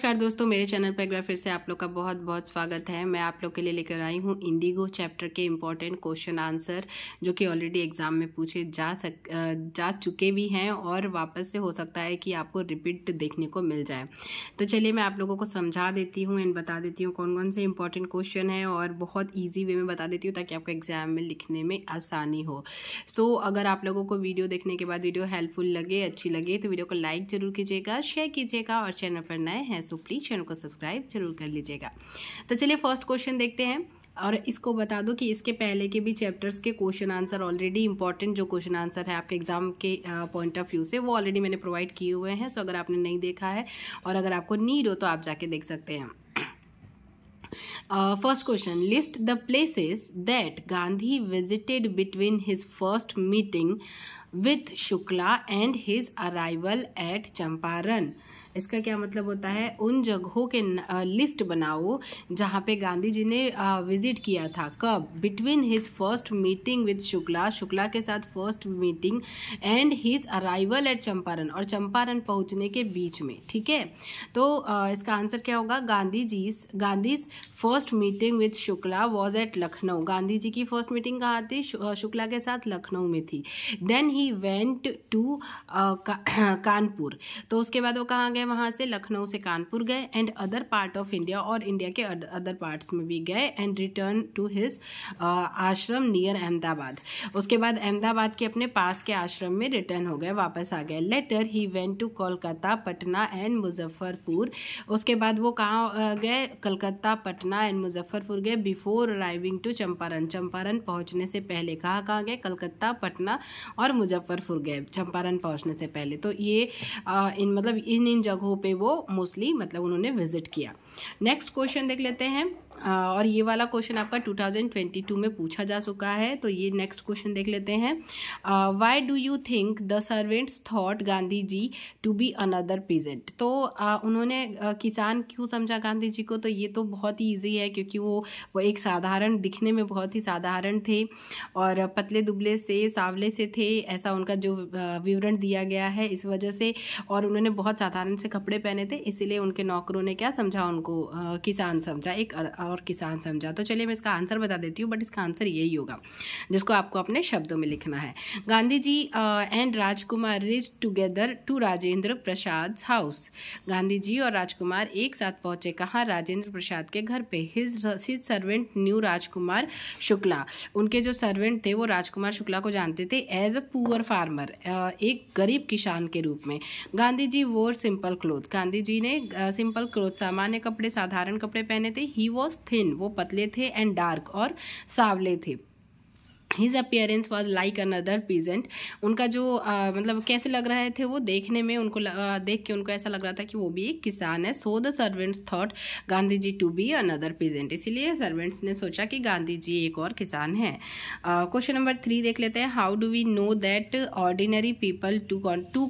नमस्कार दोस्तों, मेरे चैनल पर एक बार फिर से आप लोग का बहुत बहुत स्वागत है। मैं आप लोग के लिए लेकर आई हूँ इंडिगो चैप्टर के इम्पोर्टेंट क्वेश्चन आंसर जो कि ऑलरेडी एग्जाम में पूछे जा चुके भी हैं और वापस से हो सकता है कि आपको रिपीट देखने को मिल जाए। तो चलिए मैं आप लोगों को समझा देती हूँ एंड बता देती हूँ कौन कौन से इंपॉर्टेंट क्वेश्चन है और बहुत ईजी वे में बता देती हूँ ताकि आपको एग्जाम में लिखने में आसानी हो। सो अगर आप लोगों को वीडियो देखने के बाद वीडियो हेल्पफुल लगे, अच्छी लगे तो वीडियो को लाइक जरूर कीजिएगा, शेयर कीजिएगा और चैनल पर नए हैं सो प्लीज चैनल को सब्सक्राइब जरूर कर लीजिएगा। तो चलिए फर्स्ट क्वेश्चन देखते हैं। और इसको बता दो कि इसके पहले के भी चैप्टर्स के क्वेश्चन आंसर ऑलरेडी इंपॉर्टेंट जो क्वेश्चन आंसर है आपके एग्जाम के पॉइंट ऑफ व्यू से वो ऑलरेडी मैंने प्रोवाइड किए हुए हैं। सो अगर आपने नहीं देखा है और अगर आपको नीड हो तो आप जाके देख सकते हैं। First question, list the places that Gandhi visited between his first meeting with Shukla and his arrival at Champaran। इसका क्या मतलब होता है? उन जगहों के लिस्ट बनाओ जहाँ पे गांधी जी ने विजिट किया था। कब? Between his first meeting with Shukla, Shukla के साथ first meeting, and his arrival at Champaran, और चंपारण पहुँचने के बीच में। ठीक है, तो इसका आंसर क्या होगा? Gandhi's first meeting with Shukla was at Lucknow. Gandhi ji की फर्स्ट मीटिंग कहाँ थी? शुक्ला के साथ लखनऊ में थी। Then he went to Kanpur, तो उसके बाद वो कहाँ गए? वहाँ से लखनऊ से कानपुर गए and other part of India, और इंडिया के अदर पार्ट्स में भी गए, एंड रिटर्न टू हिज आश्रम नियर अहमदाबाद। उसके बाद अहमदाबाद के अपने पास के आश्रम में रिटर्न हो गए, वापस आ गए। Later he went to Kolkata, Patna and Muzaffarpur. उसके बाद वो कहाँ गए? कलकत्ता, पटना एंड मुजफ्फरपुर गए before arriving to Champaran. Champaran पहुँचने से पहले कहाँ गए? कलकत्ता, पटना और मुजफ्फरपुर गए चंपारण पहुँचने से पहले। तो ये इन जगहों पे वो मोस्टली उन्होंने विजिट किया। नेक्स्ट क्वेश्चन देख लेते हैं। और ये वाला क्वेश्चन आपका 2022 में पूछा जा चुका है, तो ये नेक्स्ट क्वेश्चन देख लेते हैं। Why do you think the servants thought Gandhi ji to be another peasant? तो उन्होंने किसान क्यों समझा गांधी जी को? तो ये तो बहुत ही ईजी है क्योंकि वो एक साधारण, दिखने में बहुत ही साधारण थे और पतले दुबले से, सावले से थे, ऐसा उनका जो विवरण दिया गया है इस वजह से। और उन्होंने बहुत साधारण से कपड़े पहने थे, इसीलिए उनके नौकरों ने क्या समझा? उनको किसान समझा, एक और किसान समझा। तो चलिए मैं इसका आंसर बता देती हूँ, बट इसका आंसर यही होगा जिसको आपको अपने शब्दों में लिखना है। Gandhi ji and Rajkumar reach together to Rajendra Prasad house. Gandhi ji और राजकुमार एक साथ पहुंचे कहाँ? राजेंद्र प्रसाद के घर पे। His servant new Rajkumar Shukla. उनके जो सर्वेंट थे वो राजकुमार शुक्ला को जानते थे एज अ पुअर फार्मर, एक गरीब किसान के रूप में। गांधी जी वोर सिंपल क्लोथ। गांधी जी ने सिंपल क्लोथ, सामान्य कपड़े, साधारण कपड़े पहने थे। ही वॉज थिन, वो पतले थे, एंड डार्क, और सावले थे। His appearance was like another peasant. उनका जो कैसे लग रहे थे वो देखने में, उनको देख के उनको ऐसा लग रहा था कि वो भी एक किसान है। So the servants thought Gandhi ji to be another peasant. इसीलिए सर्वेंट्स ने सोचा कि गांधी जी एक और किसान हैं। क्वेश्चन नंबर 3 देख लेते हैं। How do we know that ordinary people to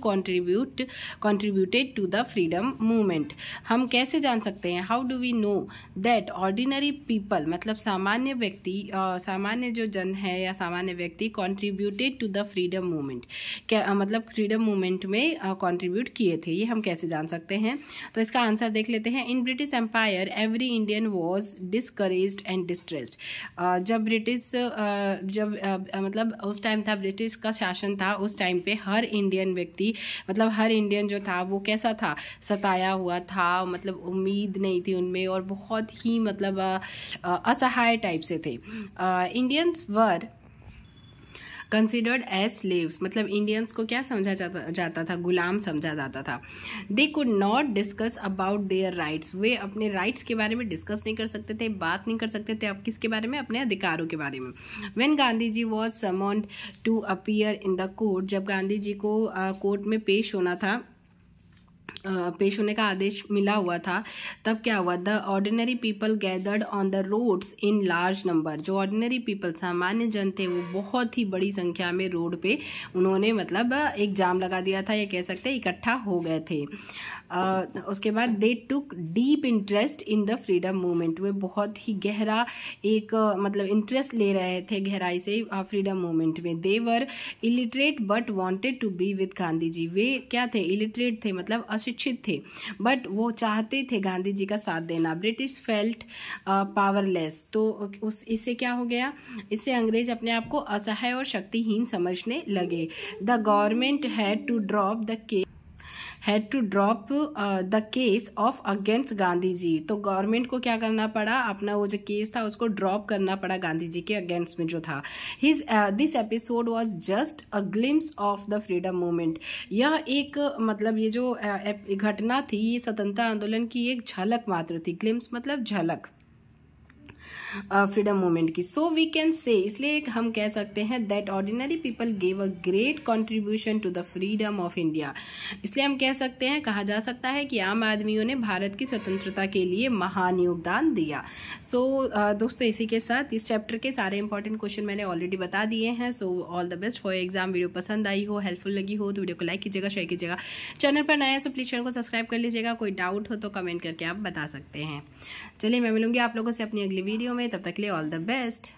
contributed to the freedom movement? हम कैसे जान सकते हैं? How do we know that ordinary people सामान्य व्यक्ति, सामान्य जो जन है या सामान्य व्यक्ति contributed to the freedom movement, क्या फ्रीडम मूवमेंट में कंट्रीब्यूट किए थे, ये हम कैसे जान सकते हैं? तो इसका आंसर देख लेते हैं। In British empire every Indian was discouraged and distressed. जब ब्रिटिश उस टाइम था, ब्रिटिश का शासन था, उस टाइम पे हर इंडियन व्यक्ति, हर इंडियन जो था वो कैसा था? सताया हुआ था, उम्मीद नहीं थी उनमें और बहुत ही असहाय टाइप से थे। Indians were considered as slaves, Indians को क्या समझा जाता था? गुलाम समझा जाता था। They could not discuss about their rights. वे अपने राइट्स के बारे में डिस्कस नहीं कर सकते थे, बात नहीं कर सकते थे। अब किसके बारे में? अपने अधिकारों के बारे में। When Gandhi ji was summoned to appear in the court, जब गांधी जी को कोर्ट में पेश होने का आदेश मिला हुआ था, तब क्या हुआ? The ordinary people gathered on the roads in large number. जो ऑर्डिनरी पीपल, सामान्य जन थे, वो बहुत ही बड़ी संख्या में रोड पे उन्होंने एक जाम लगा दिया था, या कह सकते हैं इकट्ठा हो गए थे। उसके बाद they took deep interest in the freedom movement, वे बहुत ही गहरा एक मतलब इंटरेस्ट ले रहे थे गहराई से फ्रीडम मूवमेंट में। They were illiterate but wanted to be with Gandhi ji, वे क्या थे, इलिटरेट थे मतलब अशिक्षित थे, बट वो चाहते थे गांधी जी का साथ देना। ब्रिटिश फेल्ट पावरलेस, तो इससे क्या हो गया, इससे अंग्रेज अपने आप को असहाय और शक्तिहीन समझने लगे। The government had to drop the case of against Gandhi ji, तो गवर्नमेंट को क्या करना पड़ा, अपना वो जो केस था उसको ड्रॉप करना पड़ा गांधी जी के अगेंस्ट में जो था। This episode was just a glimpse of the freedom movement, यह एक मतलब ये जो घटना थी ये स्वतंत्रता आंदोलन की एक झलक मात्र थी। ग्लिम्स मतलब झलक फ्रीडम मूवमेंट की। सो वी कैन से, इसलिए हम कह सकते हैं that ordinary people gave a great contribution to the freedom of India, इसलिए हम कह सकते हैं, कहा जा सकता है कि आम आदमियों ने भारत की स्वतंत्रता के लिए महान योगदान दिया। सो दोस्तों इसी के साथ इस चैप्टर के सारे इंपॉर्टेंट क्वेश्चन मैंने ऑलरेडी बता दिए हैं। So all the best for exam. Video पसंद आई हो, हेल्पफुल लगी हो तो वीडियो को लाइक कीजिएगा, शेयर कीजिएगा। चैनल पर नया है सो प्लीज चैनल को सब्सक्राइब कर लीजिएगा। कोई डाउट हो तो कमेंट करके आप बता सकते हैं। चलिए मैं मिलूंगी आप लोगों से अपनी अगली वीडियो में, तब तक के लिए ऑल द बेस्ट।